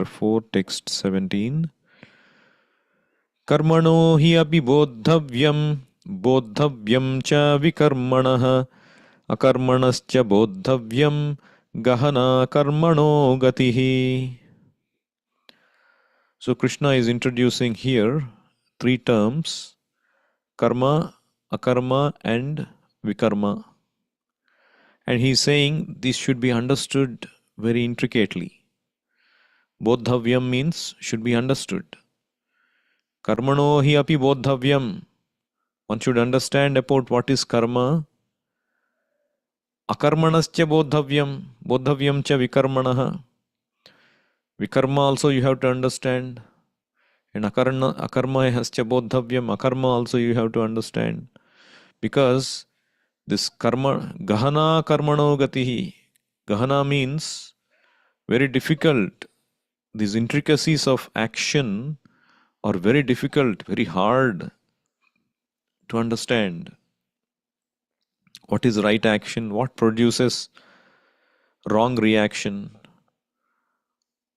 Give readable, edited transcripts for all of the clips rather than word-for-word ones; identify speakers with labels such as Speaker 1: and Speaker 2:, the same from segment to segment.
Speaker 1: 4, text 17. Karmano hi api bodhavyam cha vikarmanah akarmanascha bodhavyam gahana karmano gatihi. So Krishna is introducing here three terms: karma, akarma, and vikarma. And he is saying this should be understood very intricately. Bodhavyam means should be understood. Karmano hi api bodhavyam. One should understand about what is karma. Akarmanascha bodhavyam. Bodhavyam cha vikarmanah. Vikarma also you have to understand. And akarma hascha bodhavyam. Akarma also you have to understand. Because this karma, gahana karmano gatihi. Gahana means very difficult. These intricacies of action are very difficult, very hard to understand. What is right action? What produces wrong reaction?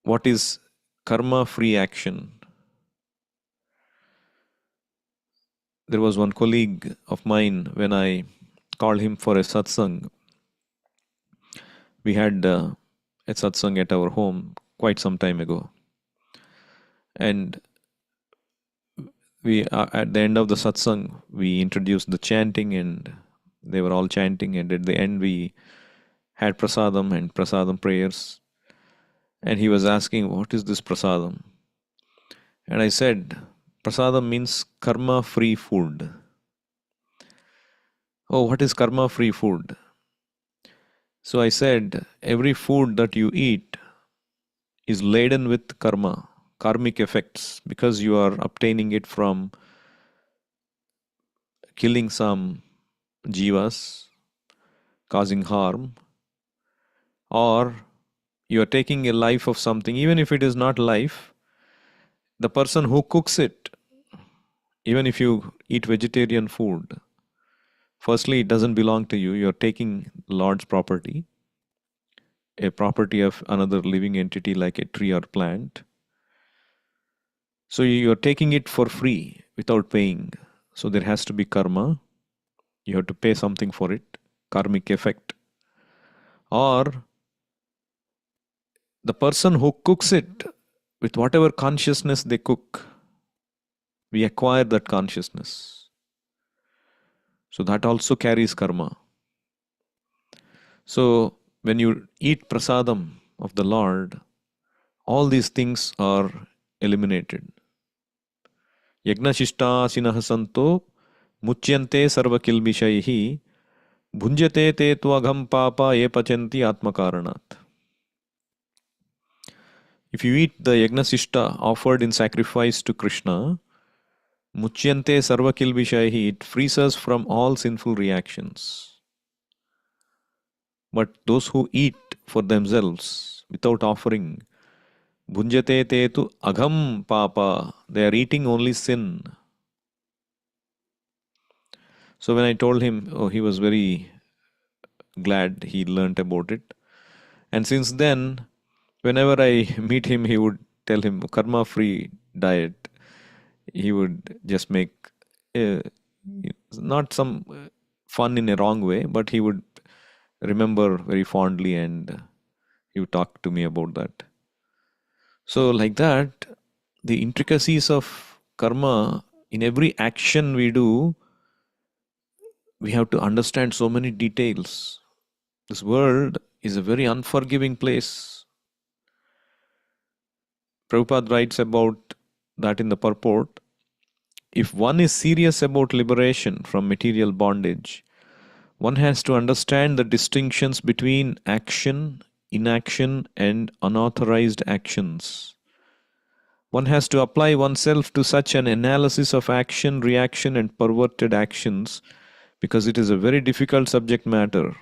Speaker 1: What is karma-free action? There was one colleague of mine, when I called him for a satsang, we had a satsang at our home quite some time ago. And we at the end of the satsang, we introduced the chanting and they were all chanting. And at the end, we had prasadam and prasadam prayers. And he was asking, what is this prasadam? And I said, prasadam means karma-free food. Oh, what is karma-free food? So I said, every food that you eat is laden with karma, karmic effects, because you are obtaining it from killing some jivas, causing harm, or you are taking a life of something, even if it is not life, the person who cooks it, even if you eat vegetarian food, firstly, it doesn't belong to you. You are taking Lord's property, a property of another living entity like a tree or plant. So you are taking it for free without paying. So there has to be karma. You have to pay something for it, karmic effect. Or the person who cooks it, with whatever consciousness they cook, we acquire that consciousness. So that also carries karma. So when you eat prasadam of the Lord, all these things are eliminated. Yagnashishta sinah santo muchyante sarva kilbishaihi bhunjate te tvagam papa ye pachanti atmakaranat. If you eat the yagnashishta offered in sacrifice to Krishna, muchyante sarva kilbishaihi, it frees us from all sinful reactions. But those who eat for themselves without offering, bhunjate te tu agham papa, they are eating only sin. So when I told him, oh, he was very glad he learnt about it. And since then, whenever I meet him, he would tell him karma-free diet. He would just make not some fun in a wrong way, but he would remember very fondly and he would talk to me about that. So like that, the intricacies of karma in every action we do, we have to understand so many details. This world is a very unforgiving place. Prabhupada writes about that in the purport. If one is serious about liberation from material bondage, one has to understand the distinctions between action, inaction, and unauthorized actions. One has to apply oneself to such an analysis of action, reaction, and perverted actions because it is a very difficult subject matter.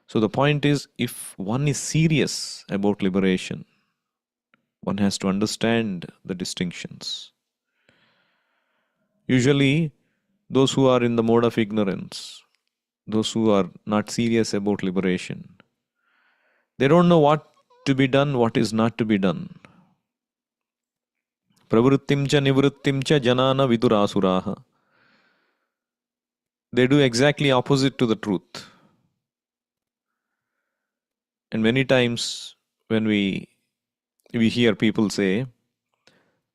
Speaker 1: So the point is, if one is serious about liberation, one has to understand the distinctions. Usually, those who are in the mode of ignorance, those who are not serious about liberation, they don't know what to be done, what is not to be done. Pravrittim cha nivrittim cha janana vidurasuraha. They do exactly opposite to the truth. And many times when we hear people say,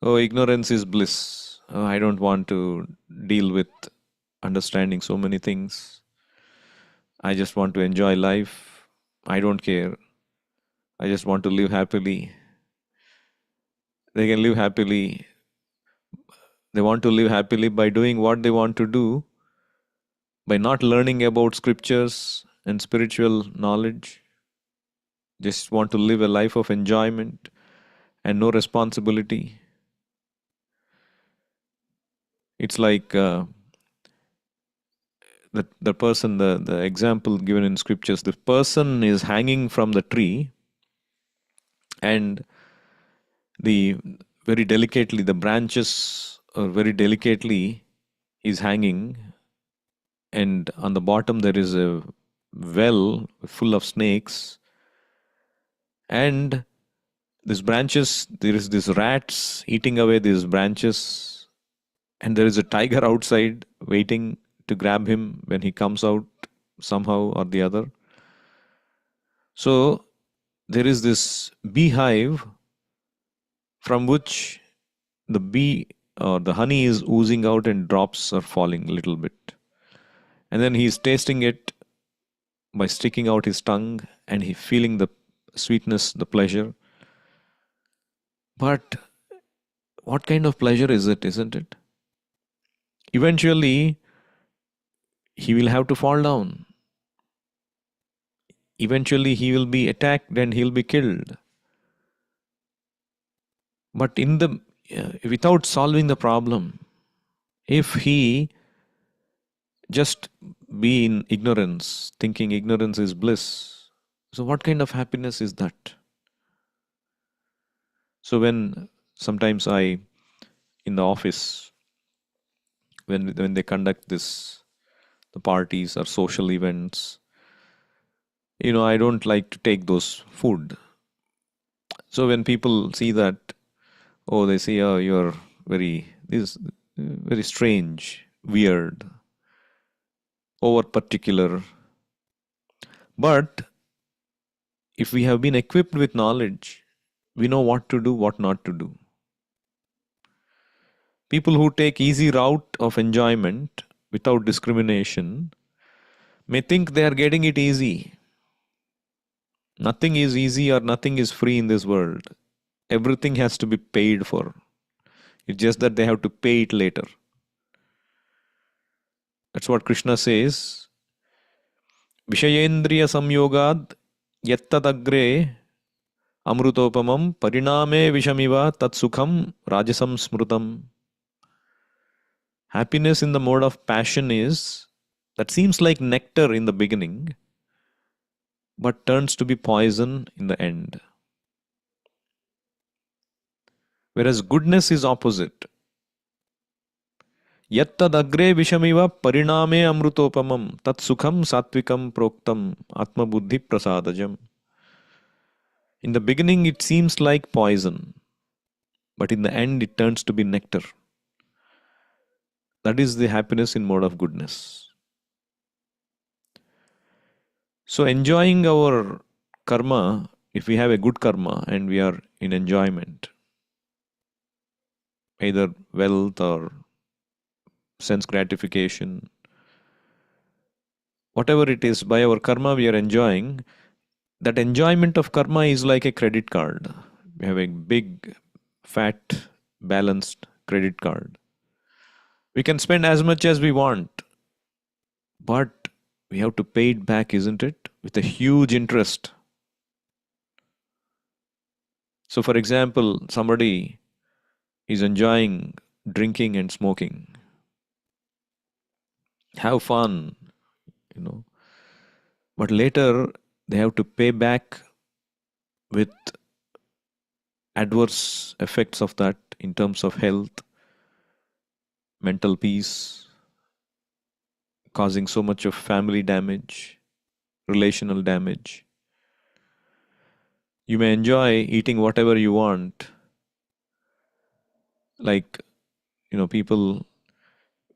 Speaker 1: oh, ignorance is bliss. Oh, I don't want to deal with understanding so many things. I just want to enjoy life. I don't care. I just want to live happily. They can live happily. They want to live happily by doing what they want to do, by not learning about scriptures and spiritual knowledge. Just want to live a life of enjoyment and no responsibility. It's like the person, the example given in scriptures, the person is hanging from the tree, and the very delicately, the branches are very delicately is hanging, and on the bottom there is a well full of snakes, and these branches, there is these rats eating away these branches, and there is a tiger outside waiting to grab him when he comes out somehow or the other. So there is this beehive from which the bee or the honey is oozing out and drops are falling a little bit. And then he is tasting it by sticking out his tongue, and he feeling the sweetness, the pleasure. But what kind of pleasure is it, isn't it? Eventually, he will have to fall down. Eventually, he will be attacked and he'll be killed. But without solving the problem, if he just be in ignorance, thinking ignorance is bliss, so what kind of happiness is that? So when sometimes in the office, when they conduct the parties or social events, I don't like to take those food. So when people see that, oh, they say, oh, you're very strange, weird, over particular. But if we have been equipped with knowledge, we know what to do, what not to do. People who take easy route of enjoyment without discrimination may think they are getting it easy. Nothing is easy or nothing is free in this world. Everything has to be paid for. It's just that they have to pay it later. That's what Krishna says. Vishayendriya samyogad yattadagre amrutopamam pariname vishamiva tatsukham rajasam smrutam. Happiness in the mode of passion that seems like nectar in the beginning, but turns to be poison in the end. Whereas goodness is opposite. Yattadagre vishamiva pariname amrutopamam tat sukham satvikam proktam atma buddhi prasadajam. In the beginning it seems like poison, but in the end it turns to be nectar. That is the happiness in mode of goodness. So enjoying our karma, if we have a good karma and we are in enjoyment, either wealth or sense gratification, whatever it is, by our karma we are enjoying, that enjoyment of karma is like a credit card. We have a big, fat, balanced credit card. We can spend as much as we want, but we have to pay it back, isn't it? With a huge interest. So, for example, somebody is enjoying drinking and smoking. Have fun, but later they have to pay back with adverse effects of that in terms of health, mental peace, causing so much of family damage, relational damage. You may enjoy eating whatever you want. Like, people,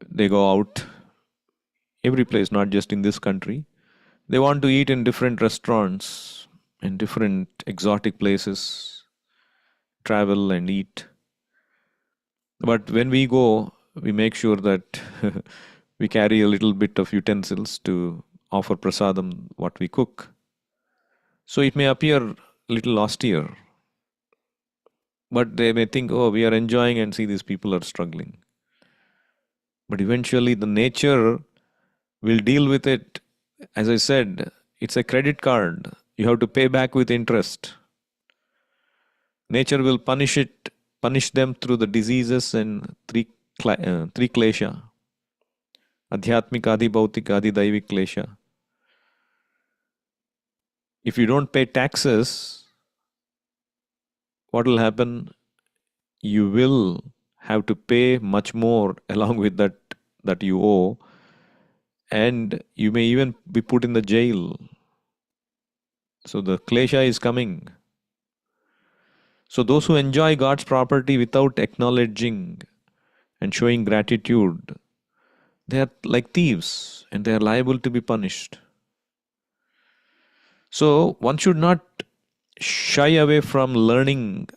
Speaker 1: they go out every place, not just in this country. They want to eat in different restaurants, in different exotic places, travel and eat. But when we go, we make sure that we carry a little bit of utensils to offer prasadam, what we cook. So it may appear a little austere, but they may think, oh, we are enjoying and see these people are struggling. But eventually, the nature will deal with it. As I said, it's a credit card. You have to pay back with interest. Nature will punish them through the diseases and three klesha. Adhyatmik, Adi Bhautik, Adi Daivik klesha. If you don't pay taxes, what will happen? You will have to pay much more along with that you owe, and you may even be put in the jail. So the klesha is coming. So those who enjoy God's property without acknowledging and showing gratitude, they are like thieves and they are liable to be punished. So one should not shy away from learning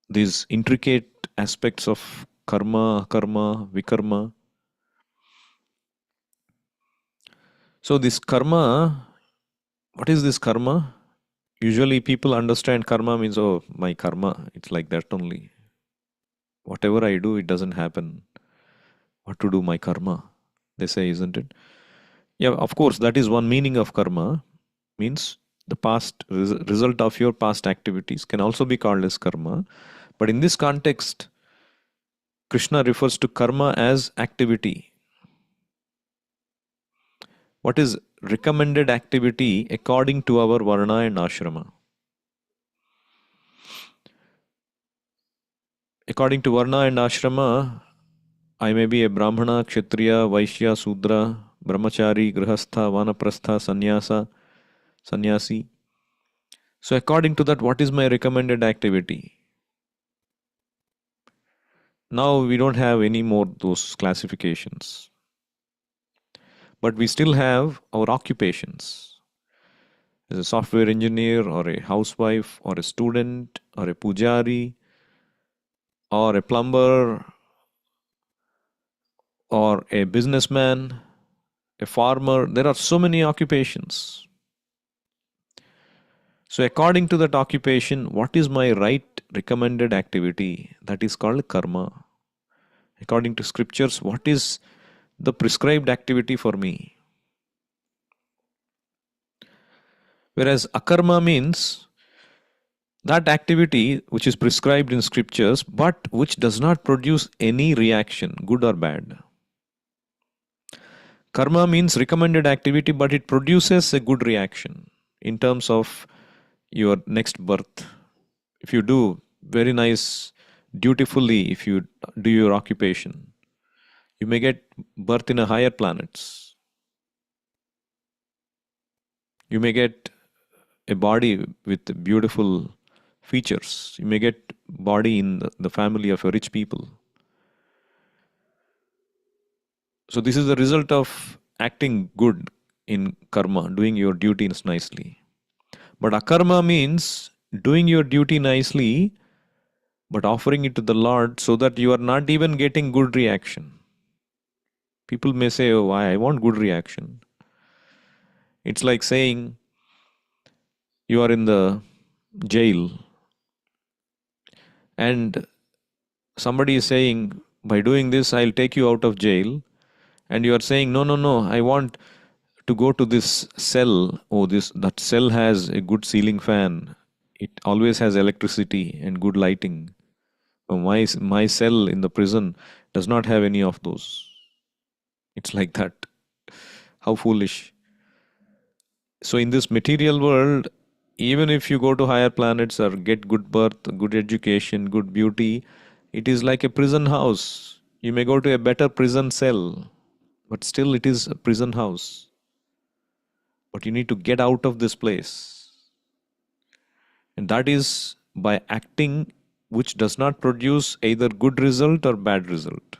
Speaker 1: these intricate aspects of karma, akarma, vikarma. So this karma, what is this karma? Usually people understand karma means, oh, my karma, it's like that only. Whatever I do, it doesn't happen. What to do, my karma? They say, isn't it? Yeah, of course, that is one meaning of karma. Means the past result of your past activities can also be called as karma. But in this context, Krishna refers to karma as activity. What is recommended activity according to our varna and ashrama? According to varna and ashrama, I may be a brahmana, kshatriya, vaishya, sudra, brahmachari, grihastha, vanaprastha, sannyasi. So according to that, what is my recommended activity? Now we don't have any more those classifications. But we still have our occupations. As a software engineer or a housewife or a student or a pujari or a plumber or a businessman, a farmer, there are so many occupations. So according to that occupation, what is my right recommended activity? That is called karma. According to scriptures, what is the prescribed activity for me? Whereas akarma means that activity which is prescribed in scriptures but which does not produce any reaction, good or bad. Karma means recommended activity but it produces a good reaction in terms of your next birth. If you do very nice, dutifully, if you do your occupation, you may get birth in a higher planets. You may get a body with beautiful features. You may get body in the family of a rich people. So this is the result of acting good in karma, doing your duties nicely. But akarma means doing your duty nicely, but offering it to the Lord so that you are not even getting good reaction. People may say, oh, why? I want good reaction. It's like saying you are in the jail and somebody is saying, by doing this, I'll take you out of jail. And you are saying, no, no, no, I want to go to this cell. Oh, that cell has a good ceiling fan. It always has electricity and good lighting. My cell in the prison does not have any of those. It's like that. How foolish. So in this material world, even if you go to higher planets or get good birth, good education, good beauty, it is like a prison house. You may go to a better prison cell, but still it is a prison house. But you need to get out of this place. And that is by acting which does not produce either good result or bad result.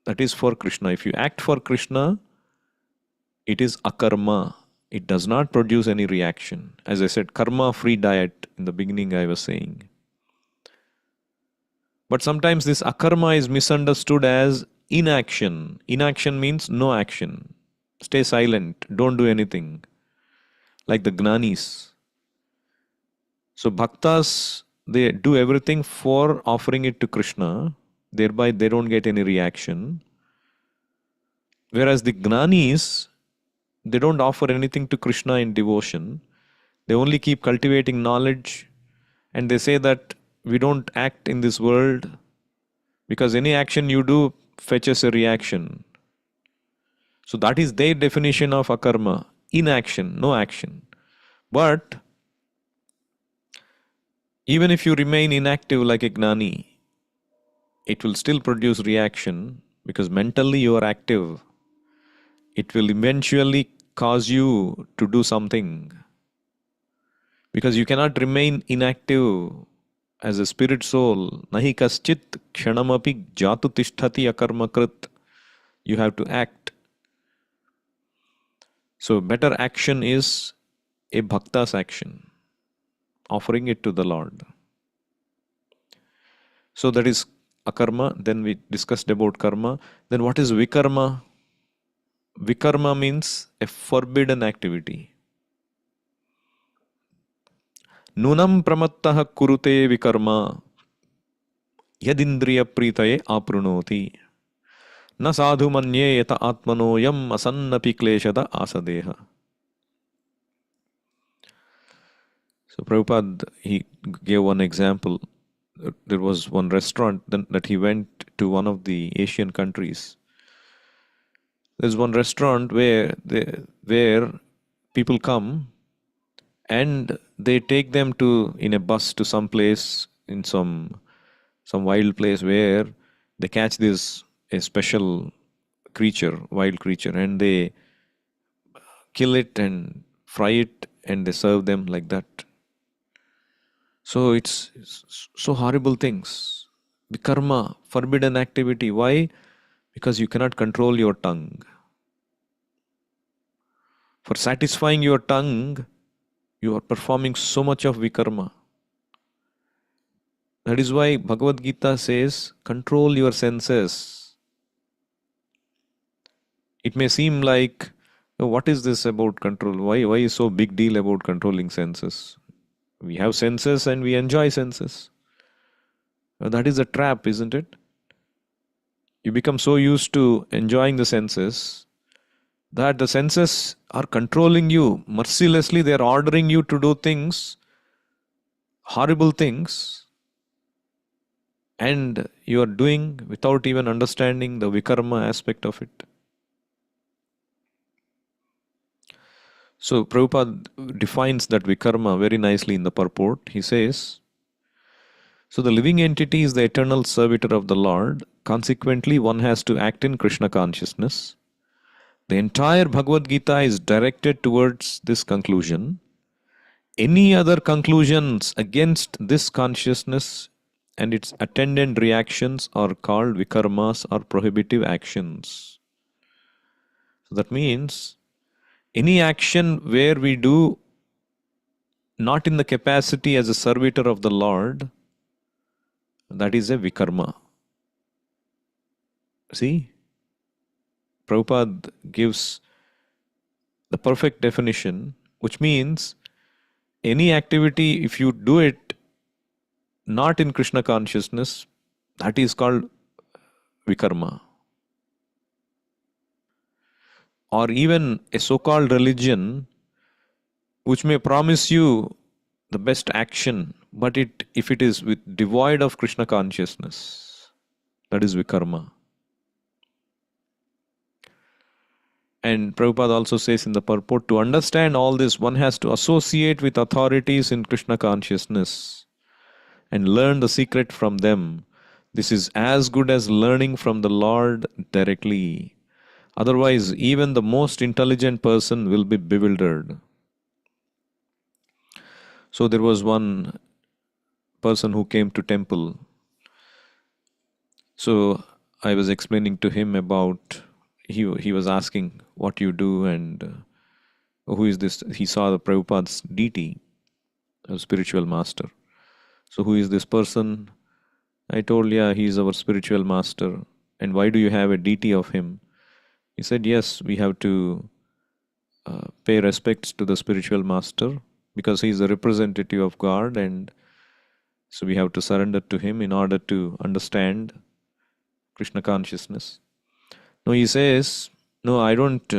Speaker 1: That is for Krishna. If you act for Krishna, it is akarma. It does not produce any reaction. As I said, karma-free diet in the beginning I was saying. But sometimes this akarma is misunderstood as inaction. Inaction means no action. Stay silent. Don't do anything. Like the gnanis. So bhaktas, they do everything for offering it to Krishna. Thereby they don't get any reaction. Whereas the gnanis, they don't offer anything to Krishna in devotion. They only keep cultivating knowledge, and they say that we don't act in this world because any action you do fetches a reaction. So that is their definition of akarma. Inaction, no action. But even if you remain inactive like a gnani, it will still produce reaction because mentally you are active. It will eventually cause you to do something. Because you cannot remain inactive as a spirit soul. Nahi kaschit kshanamapi jatu tishtati akarma krit. You have to act. So better action is a bhakta's action, offering it to the Lord. So that is akarma. Then we discussed about karma. Then what is vikarma? Vikarma means a forbidden activity. Nunam pramattaha kurute vikarma yadindriya pritaye aprunoti na sadhu manye yata atmano yam asannapi kleshada asadeha. So Prabhupada, he gave one example. There was one restaurant that he went to, one of the Asian countries. There's one restaurant where people come and they take them to in a bus to some place, in some wild place where they catch this a special creature, wild creature, and they kill it and fry it and they serve them like that. So it's so horrible things. Vikarma, forbidden activity. Why? Because you cannot control your tongue. For satisfying your tongue, you are performing so much of vikarma. That is why Bhagavad Gita says, control your senses. It may seem like, "Oh, what is this about control? Why is so big deal about controlling senses? We have senses and we enjoy senses." That is a trap, isn't it? You become so used to enjoying the senses that the senses are controlling you mercilessly. They are ordering you to do things, horrible things, and you are doing without even understanding the vikarma aspect of it. So Prabhupada defines that vikarma very nicely in the purport. He says, so the living entity is the eternal servitor of the Lord. Consequently, one has to act in Krishna consciousness. The entire Bhagavad Gita is directed towards this conclusion. Any other conclusions against this consciousness and its attendant reactions are called vikarmas or prohibitive actions. So that means any action where we do not in the capacity as a servitor of the Lord, that is a vikarma. See, Prabhupada gives the perfect definition, which means any activity, if you do it not in Krishna consciousness, that is called vikarma. Or even a so-called religion which may promise you the best action, but if it is devoid of Krishna consciousness, that is vikarma. And Prabhupada also says in the purport, to understand all this, one has to associate with authorities in Krishna consciousness and learn the secret from them. This is as good as learning from the Lord directly. Otherwise, even the most intelligent person will be bewildered. So there was one person who came to temple. So I was explaining to him about, he was asking what you do and who is this. He saw the Prabhupada's deity, a spiritual master. So who is this person? I told, yeah, he is our spiritual master. And why do you have a deity of him? He said, yes, we have to pay respects to the spiritual master because he is a representative of God, and so we have to surrender to him in order to understand Krishna consciousness. No, he says, no, I don't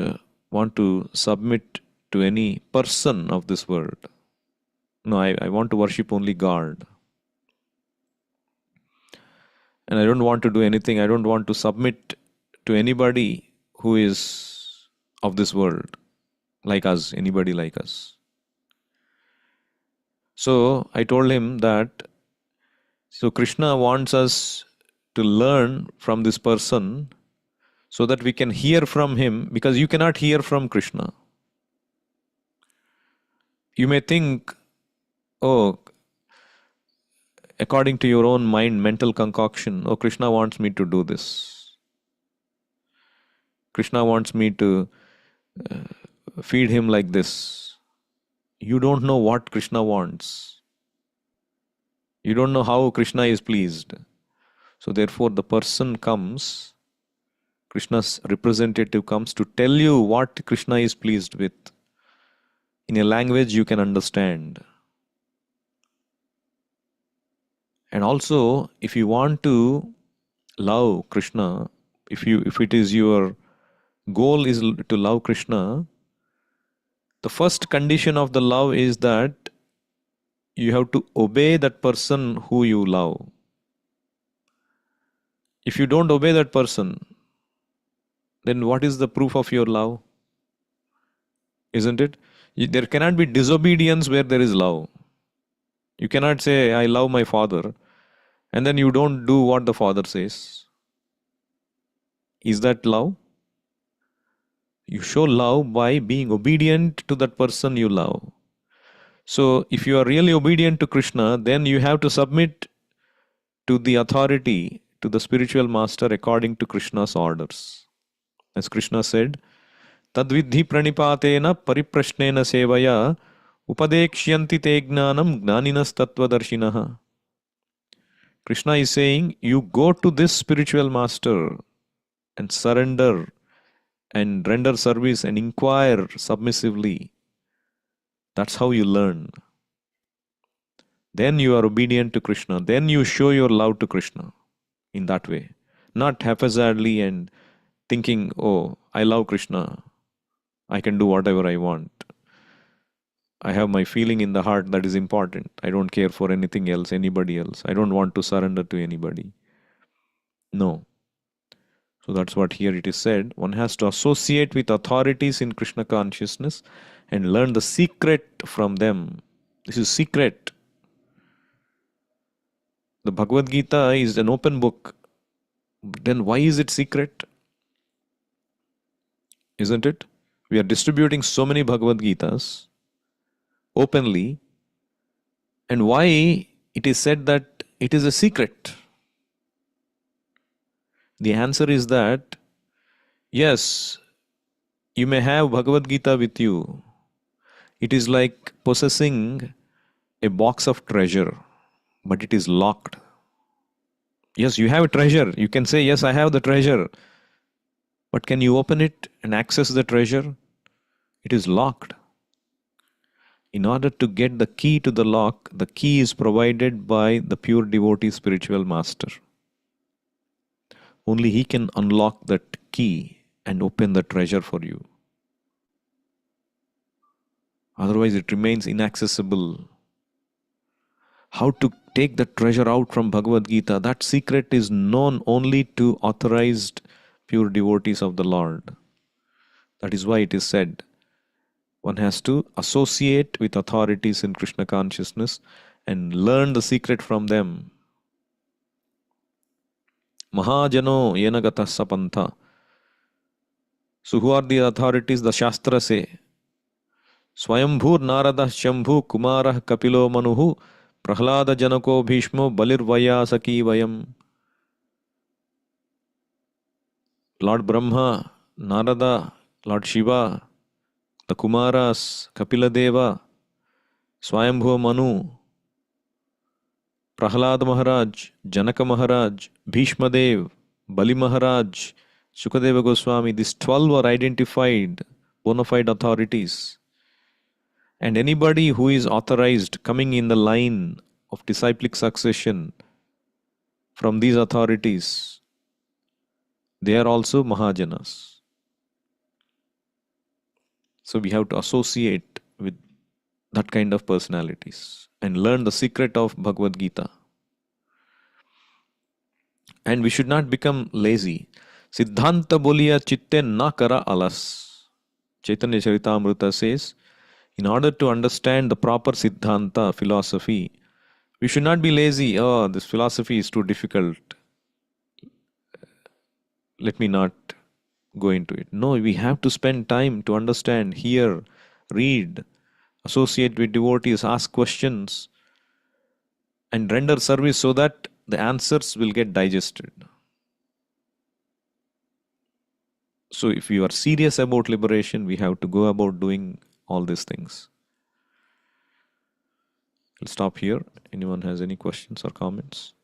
Speaker 1: want to submit to any person of this world. No, I want to worship only God. And I don't want to do anything. I don't want to submit to anybody who is of this world, like us, anybody like us. So I told him that, so Krishna wants us to learn from this person so that we can hear from him, because you cannot hear from Krishna. You may think, oh, according to your own mind, mental concoction, oh, Krishna wants me to do this. Krishna wants me to feed him like this. You don't know what Krishna wants. You don't know how Krishna is pleased. So therefore the person comes, Krishna's representative comes to tell you what Krishna is pleased with in a language you can understand. And also, if you want to love Krishna, if it is your goal is to love Krishna, the first condition of the love is that you have to obey that person who you love. If you don't obey that person, then what is the proof of your love? Isn't it? There cannot be disobedience where there is love. You cannot say, I love my father, and then you don't do what the father says. Is that love? You show love by being obedient to that person you love. So, if you are really obedient to Krishna, then you have to submit to the authority, to the spiritual master according to Krishna's orders. As Krishna said, Tadvidhi pranipatena pariprashnena sevaya upadekshyanti te gnanam gnaninas tattvadarshinaha. Krishna is saying, you go to this spiritual master and surrender and render service and inquire submissively. That's how you learn. Then you are obedient to Krishna. Then you show your love to Krishna in that way. Not haphazardly and thinking, oh, I love Krishna. I can do whatever I want. I have my feeling in the heart that is important. I don't care for anything else, anybody else. I don't want to surrender to anybody. No. So that's what here it is said. One has to associate with authorities in Krishna consciousness and learn the secret from them. This is secret. The Bhagavad Gita is an open book. Then why is it secret? Isn't it? We are distributing so many Bhagavad Gitas openly. And why it is said that it is a secret? The answer is that, yes, you may have Bhagavad Gita with you. It is like possessing a box of treasure, but it is locked. Yes, you have a treasure. You can say, yes, I have the treasure. But can you open it and access the treasure? It is locked. In order to get the key to the lock, the key is provided by the pure devotee spiritual master. Only he can unlock that key and open the treasure for you. Otherwise, it remains inaccessible. How to take the treasure out from Bhagavad Gita, that secret is known only to authorized pure devotees of the Lord. That is why it is said, one has to associate with authorities in Krishna consciousness and learn the secret from them. Mahajano yenagata sapantha. So who are the authorities? The Shastra say. Swayambhur Narada Shambhu Kumarah Kapilo Manuhu Prahlada Janako Bhishmo Balirvaya Saki Vayam. Lord Brahma, Narada, Lord Shiva, the Kumaras, Kapila Deva, Swayambhu Manu, Prahlad Maharaj, Janaka Maharaj, Bhishma Dev, Bali Maharaj, Sukadeva Goswami, these 12 were identified bona fide authorities. And anybody who is authorized coming in the line of disciplic succession from these authorities, they are also Mahajanas. So we have to associate with that kind of personalities and learn the secret of Bhagavad Gita. And we should not become lazy. Siddhanta boliya chitte na kara alas. Chaitanya Charitamrita says, in order to understand the proper Siddhanta philosophy, we should not be lazy. Oh, this philosophy is too difficult. Let me not go into it. No, we have to spend time to understand, hear, read, associate with devotees, ask questions, and render service so that the answers will get digested. So if you are serious about liberation, we have to go about doing all these things. I'll stop here. Anyone has any questions or comments?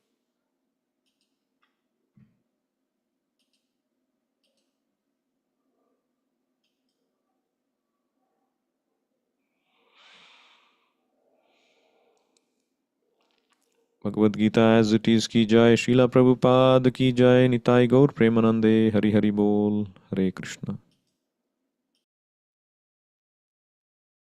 Speaker 1: Bhagavad Gita as it is ki jai, Srila Prabhupada ki jai, Nitai Gaur Premanande, Hari Hari Bol, Hare Krishna.